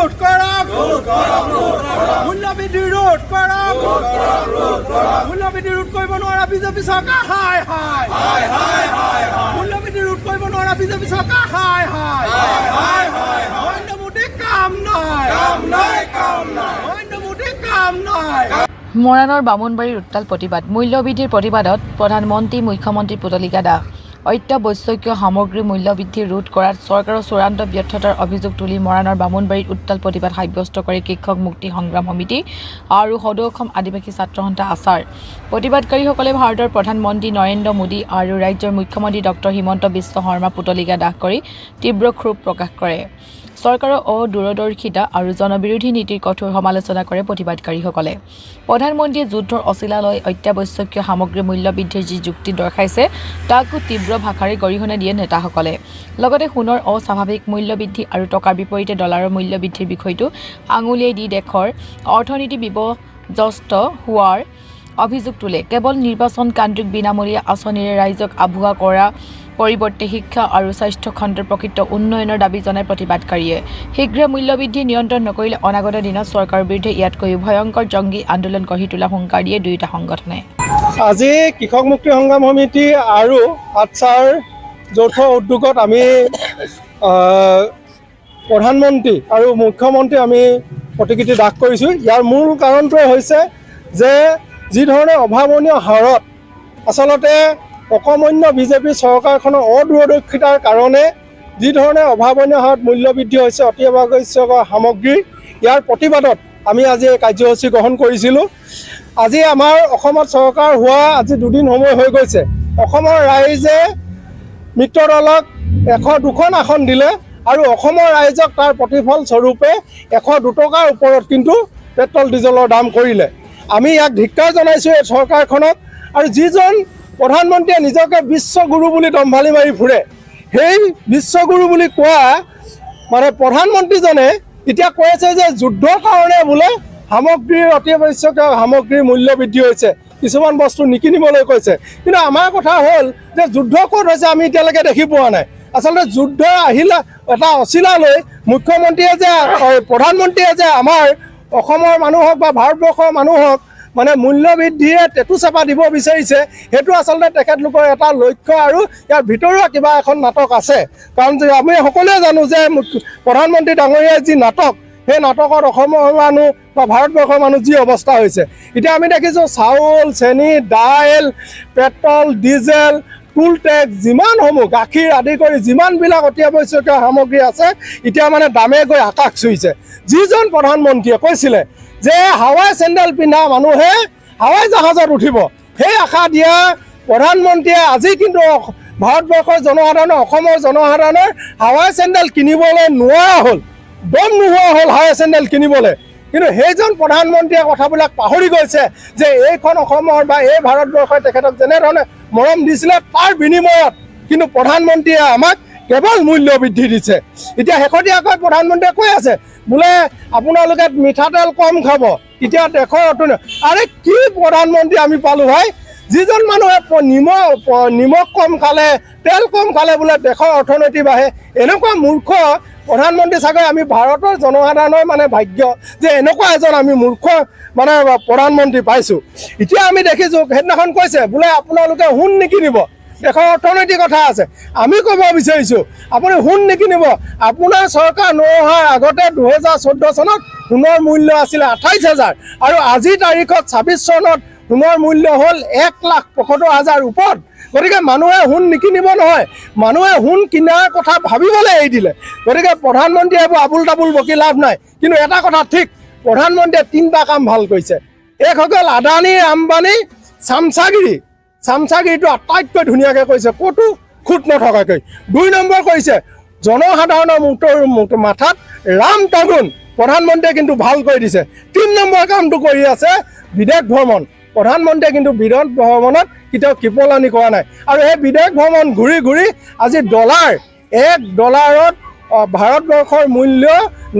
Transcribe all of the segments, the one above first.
ৰোধ কৰক মূল্যবৃদ্ধি ৰোধ কৰক মূল্যবৃদ্ধি ৰোধ কৰিব নোৱাৰা বিজেপি চৰকাৰ হায় হায় মূল্যবৃদ্ধি ৰোধ কৰিব নোৱাৰা বিজেপি চৰকাৰ হায় হায় নৰেন্দ্ৰ মোদী কাম নাই নৰেন্দ্ৰ মোদী কাম নাই। মৰাণৰ বামুণবাৰীৰ উত্তাল প্ৰতিবাদ। মূল্যবৃদ্ধিৰ প্ৰতিবাদত প্ৰধানমন্ত্ৰী মুখ্যমন্ত্ৰী পুতলিকা দাস। অত্যাৱশ্যকীয় সামগ্ৰী মূল্যবৃদ্ধি ৰোধ কৰাত চৰকাৰৰ চূড়ান্ত ব্যৰ্থতাৰ অভিযোগ তুলি মৰাণৰ বামুণবাৰীত উত্তাল প্ৰতিবাদ সাব্যস্ত কৰি কৃষক মুক্তি সংগ্ৰাম সমিতি আৰু সদৌ অসম আদিবাসী ছাত্ৰ সন্থা আছাৰ। প্ৰতিবাদকাৰীসকলে ভাৰতৰ প্ৰধানমন্ত্ৰী নৰেন্দ্ৰ মোদী আৰু ৰাজ্যৰ মুখ্যমন্ত্ৰী ডক্টৰ হিমন্ত বিশ্ব শৰ্মা পুতলিকা দাস কৰি তীব্ৰ ক্ষোভ প্ৰকাশ কৰে। চৰকাৰৰ অদূৰদৰ্শিতা আৰু জনবিৰোধী নীতিৰ কঠোৰ সমালোচনা কৰে প্ৰতিবাদকাৰীসকলে। প্ৰধানমন্ত্ৰীয়ে যুদ্ধৰ অচিলালৈ অত্যাৱশ্যকীয় সামগ্ৰীৰ মূল্যবৃদ্ধিৰ যি যুক্তি দৰ্শাইছে তাকো তীব্ৰ ভাষাৰে গৰিহণা দিয়ে নেতাসকলে। লগতে সোণৰ অস্বাভাৱিক মূল্যবৃদ্ধি আৰু টকাৰ বিপৰীতে ডলাৰৰ মূল্যবৃদ্ধিৰ বিষয়টো আঙুলিয়াই দি দেশৰ অৰ্থনীতি বিপৰ্যস্ত হোৱাৰ অভিযোগ তোলে। কেৱল নিৰ্বাচনকেন্দ্ৰিক বিনামূলীয়া আঁচনিৰে ৰাইজক আভুৱা কৰা পৰিৱৰ্তে শিক্ষা আৰু স্বাস্থ্য খণ্ডৰ প্ৰকৃত উন্নয়নৰ দাবী জনাই প্ৰতিবাদকাৰীয়ে। শীঘ্ৰে মূল্যবৃদ্ধি নিয়ন্ত্ৰণ নকৰিলে অনাগত দিনত চৰকাৰৰ বিৰুদ্ধে ইয়াতকৈও ভয়ংকৰ জংগী আন্দোলন গঢ়ি তোলা হুংকাৰ দিয়ে দুয়োটা সংগঠনে। আজি কৃষক মুক্তি সংগ্ৰাম সমিতি আৰু আছাৰ যৌথ উদ্যোগত আমি প্ৰধানমন্ত্ৰী আৰু মুখ্যমন্ত্ৰী আমি প্ৰতিকৃতি দাখ কৰিছোঁ। ইয়াৰ মূল কাৰণটোৱে হৈছে যে যি ধৰণে অভাৱনীয় হাৰত আচলতে অকমন্য বিজেপি চৰকাৰখনৰ অদূৰদৰ্শিতাৰ কাৰণে যি ধৰণে অভাৱনীয় হাৰত মূল্যবৃদ্ধি হৈছে অতি আৱশ্যক সামগ্ৰীৰ, ইয়াৰ প্ৰতিবাদত আমি আজি এই কাৰ্যসূচী গ্ৰহণ কৰিছিলোঁ। আজি আমাৰ অসমত চৰকাৰ হোৱা আজি দুদিন সময় হৈ গৈছে। অসমৰ ৰাইজে মিত্ৰ দলক 102খন আসন দিলে আৰু অসমৰ ৰাইজক তাৰ প্ৰতিফল স্বৰূপে 102 টকাৰ ওপৰত কিন্তু পেট্ৰল ডিজেলৰ দাম কৰিলে। আমি ইয়াক ধিক্কাৰ জনাইছোঁ এই চৰকাৰখনক। আৰু যিজন প্ৰধানমন্ত্ৰীয়ে নিজকে বিশ্বগুৰু বুলি দম্ভালি মাৰি ফুৰে, সেই বিশ্বগুৰু বুলি কোৱা মানে প্ৰধানমন্ত্ৰীজনে এতিয়া কৈ আছে যে যুদ্ধৰ কাৰণে বোলে সামগ্ৰীৰ অতি আৱশ্যকীয় সামগ্ৰীৰ মূল্য বৃদ্ধি হৈছে, কিছুমান বস্তু নিকিনিবলৈ কৈছে। কিন্তু আমাৰ কথা হ'ল যে যুদ্ধ ক'ত হৈছে আমি এতিয়ালৈকে দেখি পোৱা নাই। আচলতে যুদ্ধ আহিলে এটা অচিলালৈ মুখ্যমন্ত্ৰীয়ে যে প্ৰধানমন্ত্ৰীয়ে যে আমাৰ অসমৰ মানুহক বা ভাৰতবৰ্ষৰ মানুহক মানে মূল্যবৃদ্ধিয়ে টেটু চেপা দিব বিচাৰিছে, সেইটো আচলতে তেখেতলোকৰ এটা লক্ষ্য আৰু ইয়াৰ ভিতৰুৱা কিবা এখন নাটক আছে। কাৰণ যে আমি সকলোৱে জানো যে প্ৰধানমন্ত্ৰী ডাঙৰীয়াৰ যি নাটক, সেই নাটকত অসমৰ মানুহ বা ভাৰতবৰ্ষৰ মানুহ যি অৱস্থা হৈছে। এতিয়া আমি দেখিছোঁ চাউল, চেনি, দাইল, পেট্ৰল, ডিজেল, টুল টেক্স যিমানসমূহ গাখীৰ আদি কৰি যিমানবিলাক অতি আৱশ্যকীয় সামগ্ৰী আছে এতিয়া মানে দামে গৈ আকাশ চুইছে। যিজন প্ৰধানমন্ত্ৰীয়ে কৈছিলে যে হাৱাই চেণ্ডেল পিন্ধা মানুহে হাৱাই জাহাজত উঠিব, সেই আশা দিয়া প্ৰধানমন্ত্ৰীয়ে আজি কিন্তু ভাৰতবৰ্ষৰ জনসাধাৰণৰ অসমৰ জনসাধাৰণৰ হাৱাই চেণ্ডেল কিনিবলৈ নোৱাৰা হ'ল, দম নোহোৱা হ'ল হাৱাই চেণ্ডেল কিনিবলৈ। কিন্তু সেইজন প্ৰধানমন্ত্ৰীয়ে কথাবিলাক পাহৰি গৈছে যে এইখন অসমৰ বা এই ভাৰতবৰ্ষই তেখেতক যেনেধৰণে মৰম দিছিলে তাৰ বিনিময়ত কিন্তু প্ৰধানমন্ত্ৰীয়ে আমাক কেৱল মূল্য বৃদ্ধি দিছে। এতিয়া শেহতীয়াকৈ প্ৰধানমন্ত্ৰীয়ে কৈ আছে বোলে আপোনালোকে মিঠাতেল কম খাব, এতিয়া দেশৰ অৰ্থনীতি। আৰে কি প্ৰধানমন্ত্ৰী আমি পালোঁ ভাই? যিজন মানুহে নিমখ কম খালে, তেল কম খালে বোলে দেশৰ অৰ্থনীতি বাঢ়ে, এনেকুৱা মূৰ্খ প্ৰধানমন্ত্ৰী চাগৈ আমি ভাৰতৰ জনসাধাৰণৰ মানে ভাগ্য যে এনেকুৱা এজন আমি মূৰ্খ মানে প্ৰধানমন্ত্ৰী পাইছোঁ। এতিয়া আমি দেখিছোঁ সেইদিনাখন কৈছে বোলে আপোনালোকে সোণ নিকিনিব, দেশৰ অৰ্থনৈতিক কথা আছে। আমি ক'ব বিচাৰিছোঁ আপুনি সোণ নিকিনিব। আপোনাৰ চৰকাৰ নোহোৱাৰ আগতে 2014 চনত সোণৰ মূল্য আছিলে 28,000 আৰু আজিৰ তাৰিখত 26 চনত সোণৰ মূল্য হ'ল 1,75,000 ওপৰত। গতিকে মানুহে সোণ নিকিনিব নহয়, মানুহে সোণ কিনাৰ কথা ভাবিবলৈ এৰি দিলে। গতিকে প্ৰধানমন্ত্ৰীয়ে এইবোৰ আবুল তাবুল বকি লাভ নাই। কিন্তু এটা কথা ঠিক, প্ৰধানমন্ত্ৰীয়ে 3টা কাম ভাল কৰিছে। এক হৈ গ'ল আদানী আম্বানী চামচাগিৰিটো আটাইতকৈ ধুনীয়াকৈ কৰিছে, ক'তো খুঁত নথকাকৈ। 2 নম্বৰ কৰিছে জনসাধাৰণৰ মাথাত ৰাম টাগুন প্ৰধানমন্ত্ৰীয়ে কিন্তু ভাল কৰি দিছে। 3 নম্বৰ কামটো কৰি আছে বিদেশ ভ্ৰমণ। প্ৰধানমন্ত্ৰীয়ে কিন্তু বিদেশ ভ্ৰমণত কেতিয়াও কৃপলানি কৰা নাই। আৰু এই বিদেশ ভ্ৰমণ ঘূৰি ঘূৰি আজি $1 ভাৰতবৰ্ষৰ মূল্য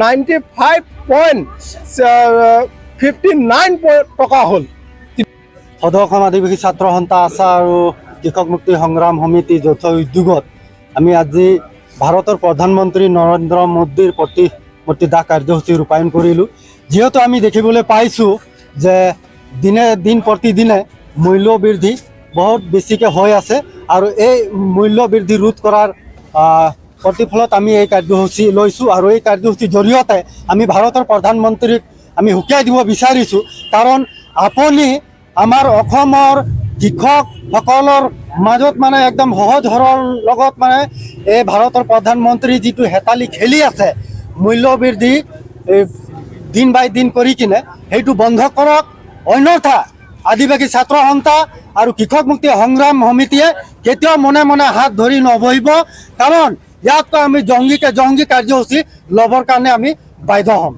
95.59 টকা হ'ল। সদৌ অসম আদিবাসী ছাত্ৰ সন্থা আছাৰ আৰু কৃষক মুক্তি সংগ্ৰাম সমিতি যৌথ উদ্যোগত আমি আজি ভাৰতৰ প্ৰধানমন্ত্ৰী নৰেন্দ্ৰ মোদীৰ প্ৰতি দাহ কাৰ্যসূচী ৰূপায়ণ কৰিলোঁ। যিহেতু আমি দেখিবলৈ পাইছোঁ যে দিন প্ৰতিদিনে মূল্য বৃদ্ধি বহুত বেছিকৈ হৈ আছে আৰু এই মূল্য বৃদ্ধি ৰোধ কৰাৰ প্ৰতিফলত আমি এই কাৰ্যসূচী লৈছোঁ আৰু এই কাৰ্যসূচীৰ জৰিয়তে আমি ভাৰতৰ প্ৰধানমন্ত্ৰীক আমি সকীয়াই দিব বিচাৰিছোঁ। কাৰণ আপুনি আমাৰ অসমৰ কৃষকসকলৰ মাজত মানে একদম সহজ সৰল লগত মানে এই ভাৰতৰ প্ৰধানমন্ত্ৰী যিটো হেতালি খেলি আছে মূল্য বৃদ্ধি দিন বাই দিন কৰি কিনে সেইটো বন্ধ কৰক, অন্যথা আদিবাসী ছাত্ৰ সন্থা আৰু কৃষক মুক্তি সংগ্ৰাম সমিতিয়ে কেতিয়াও মনে মনে হাত ধৰি নবহিব। কাৰণ ইয়াতকৈ আমি জংগী কাৰ্যসূচী ল'বৰ কাৰণে আমি বাধ্য হ'ম।